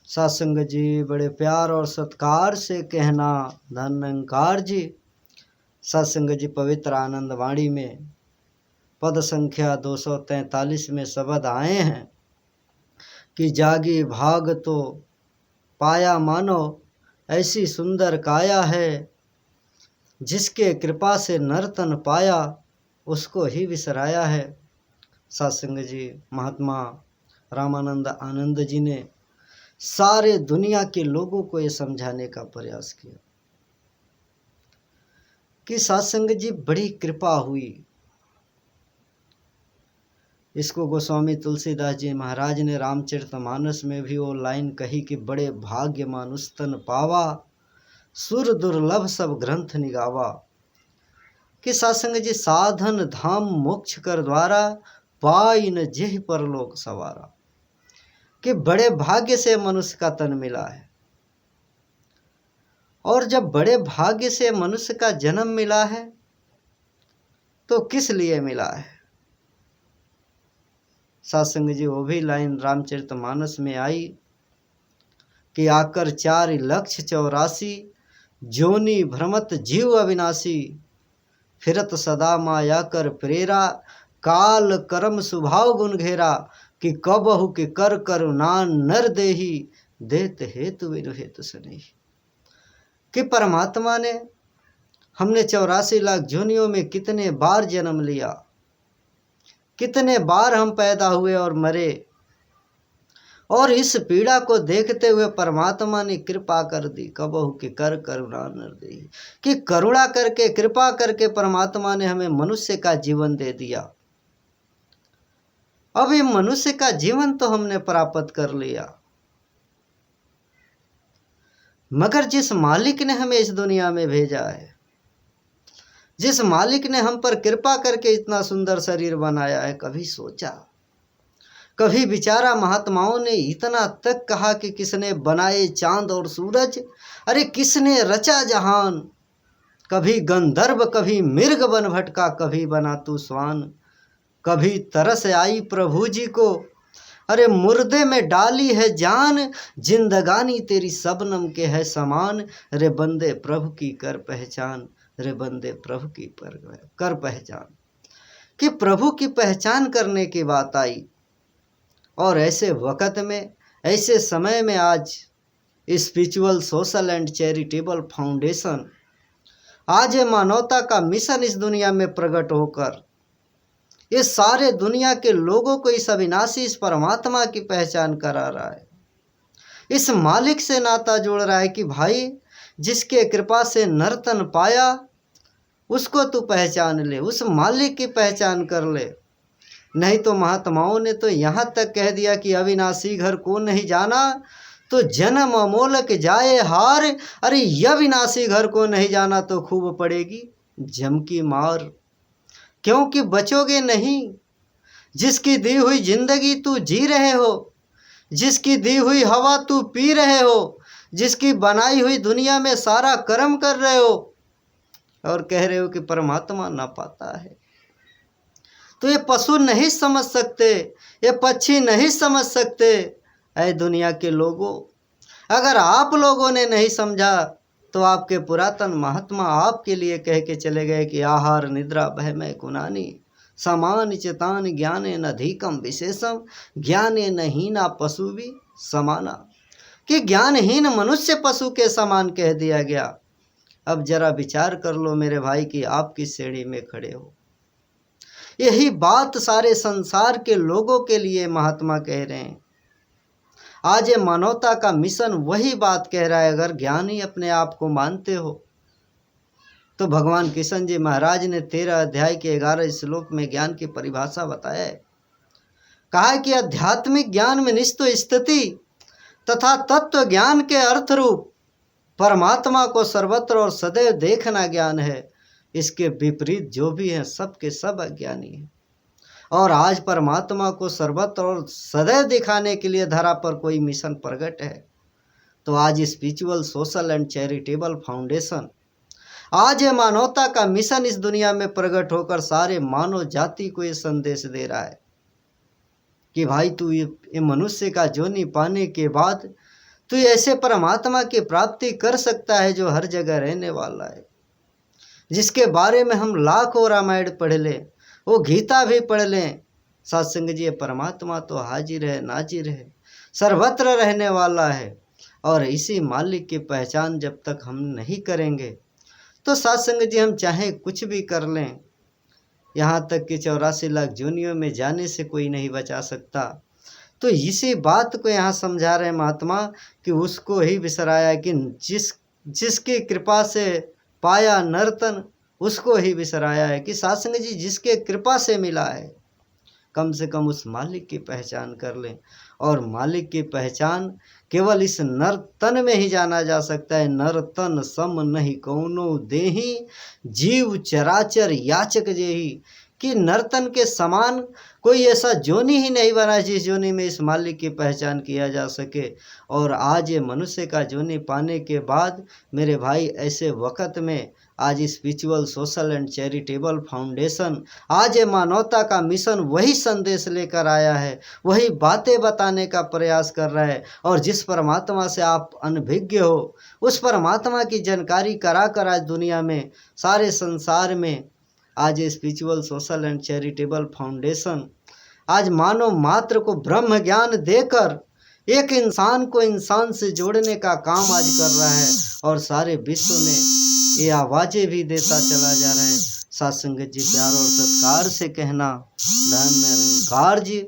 सत्संग जी बड़े प्यार और सत्कार से कहना धन निरंकार जी। सत्संग जी पवित्र आनंद वाणी में पद संख्या 243 में शब्द आए हैं कि जागी भाग तो पाया मानो ऐसी सुंदर काया है, जिसके कृपा से नर्तन पाया उसको ही विसराया है। सत्संग जी महात्मा रामानंद आनंद जी ने सारे दुनिया के लोगों को ये समझाने का प्रयास किया कि सत्संग जी बड़ी कृपा हुई। इसको गोस्वामी तुलसीदास जी महाराज ने रामचरितमानस में भी वो लाइन कही कि बड़े भाग्य मानुस्तन पावा, सुर दुर्लभ सब ग्रंथ निगावा। कि सत्संग जी साधन धाम मोक्ष कर द्वारा, पाई न जेह परलोक सवारा। कि बड़े भाग्य से मनुष्य का तन मिला है, और जब बड़े भाग्य से मनुष्य का जन्म मिला है तो किस लिए मिला है। सत्संग जी वो भी लाइन रामचरितमानस में आई कि आकर 4,84,00,000 जोनी भ्रमत जीव अविनाशी, फिरत सदा माया कर प्रेरा, काल कर्म स्वभाव गुण घेरा। कि कबहु के कर करुणा नर देही, देत हेतु विनु हेतु सनेही। कि परमात्मा ने हमने 84 लाख जोनियों में कितने बार जन्म लिया, कितने बार हम पैदा हुए और मरे, और इस पीड़ा को देखते हुए परमात्मा ने कृपा कर दी। कबहु के कर करुणा नर देही। कि करुणा करके कृपा करके परमात्मा ने हमें मनुष्य का जीवन दे दिया। अब ये मनुष्य का जीवन तो हमने प्राप्त कर लिया, मगर जिस मालिक ने हमें इस दुनिया में भेजा है, जिस मालिक ने हम पर कृपा करके इतना सुंदर शरीर बनाया है, कभी सोचा, कभी विचारा। महात्माओं ने इतना तक कहा कि किसने बनाए चांद और सूरज, अरे किसने रचा जहान। कभी गंधर्व कभी मृग बन भटका, कभी बना तू स्वान। कभी तरस आई प्रभु जी को, अरे मुर्दे में डाली है जान। जिंदगानी तेरी सबनम के है समान, रे बंदे प्रभु की कर पहचान, रे बंदे प्रभु की कर पहचान। कि प्रभु की पहचान करने की बात आई। और ऐसे वक़्त में, ऐसे समय में आज spiritual social and charitable foundation, आज ये मानवता का मिशन इस दुनिया में प्रकट होकर ये सारे दुनिया के लोगों को इस अविनाशी, इस परमात्मा की पहचान करा रहा है। इस मालिक से नाता जोड़ रहा है कि भाई जिसके कृपा से नर्तन पाया उसको तू पहचान ले, उस मालिक की पहचान कर ले। नहीं तो महात्माओं ने तो यहाँ तक कह दिया कि अविनाशी घर को नहीं जाना तो जन्म अमोलक जाए हार। अरे अविनाशी घर को नहीं जाना तो खूब पड़ेगी जम की मार, क्योंकि बचोगे नहीं। जिसकी दी हुई जिंदगी तू जी रहे हो, जिसकी दी हुई हवा तू पी रहे हो, जिसकी बनाई हुई दुनिया में सारा कर्म कर रहे हो, और कह रहे हो कि परमात्मा ना पाता है। तो ये पशु नहीं समझ सकते, ये पक्षी नहीं समझ सकते। ऐ दुनिया के लोगों, अगर आप लोगों ने नहीं समझा तो आपके पुरातन महात्मा आपके लिए कह के चले गए कि आहार निद्रा भयमय कुनानी, समान चितान ज्ञाने नधिकम विशेषम, ज्ञाने न हीना पशु भी समाना। कि ज्ञानहीन मनुष्य पशु के समान कह दिया गया। अब जरा विचार कर लो मेरे भाई कि आप किस श्रेणी में खड़े हो। यही बात सारे संसार के लोगों के लिए महात्मा कह रहे हैं। आज ये मानवता का मिशन वही बात कह रहा है। अगर ज्ञानी अपने आप को मानते हो तो भगवान किशन जी महाराज ने 13 अध्याय के 11 श्लोक में ज्ञान की परिभाषा बताया है। कहा कि आध्यात्मिक ज्ञान में निश्चित स्थिति तथा तत्व ज्ञान के अर्थ रूप परमात्मा को सर्वत्र और सदैव देखना ज्ञान है। इसके विपरीत जो भी हैं सब के सब अज्ञानी हैं। और आज परमात्मा को सर्वत्र और सदैव दिखाने के लिए धरा पर कोई मिशन प्रकट है तो आज spiritual social and charitable foundation, आज ये मानवता का मिशन इस दुनिया में प्रकट होकर सारे मानव जाति को ये संदेश दे रहा है कि भाई तू ये मनुष्य का जोनी पाने के बाद तू ऐसे परमात्मा की प्राप्ति कर सकता है जो हर जगह रहने वाला है, जिसके बारे में हम लाखों रामायण पढ़ लें, वो गीता भी पढ़ लें। सत्संग जी, परमात्मा तो हाजिर है, नाजिर है, सर्वत्र रहने वाला है। और इसी मालिक की पहचान जब तक हम नहीं करेंगे तो सत्संग जी हम चाहे कुछ भी कर लें, यहाँ तक कि 84 लाख जोनियों में जाने से कोई नहीं बचा सकता। तो इसी बात को यहाँ समझा रहे महात्मा कि उसको ही बिसराया कि जिसकी कृपा से पाया नर्तन, उसको ही बिसराया है। कि सत्संग जी जिसके कृपा से मिला है, कम से कम उस मालिक की पहचान कर लें। और मालिक की पहचान केवल इस नर तन में ही जाना जा सकता है। नर तन सम नहीं कौनो देही, जीव चराचर याचक जेही। कि नर्तन के समान कोई ऐसा जोनी ही नहीं बना जिस जोनी में इस मालिक की पहचान किया जा सके। और आज ये मनुष्य का जोनी पाने के बाद मेरे भाई, ऐसे वक़्त में आज spiritual social and charitable foundation, आज ये मानवता का मिशन वही संदेश लेकर आया है, वही बातें बताने का प्रयास कर रहा है। और जिस परमात्मा से आप अनभिज्ञ हो, उस परमात्मा की जानकारी करा कर आज दुनिया में, सारे संसार में, आज spiritual social and charitable foundation आज मानव मात्र को ब्रह्म ज्ञान देकर एक इंसान को इंसान से जोड़ने का काम आज कर रहा है। और सारे विश्व में ये आवाज़ें भी देता चला जा रहा है। सत्संग जी प्यार और सत्कार से कहना, धन्य निरंकार जी।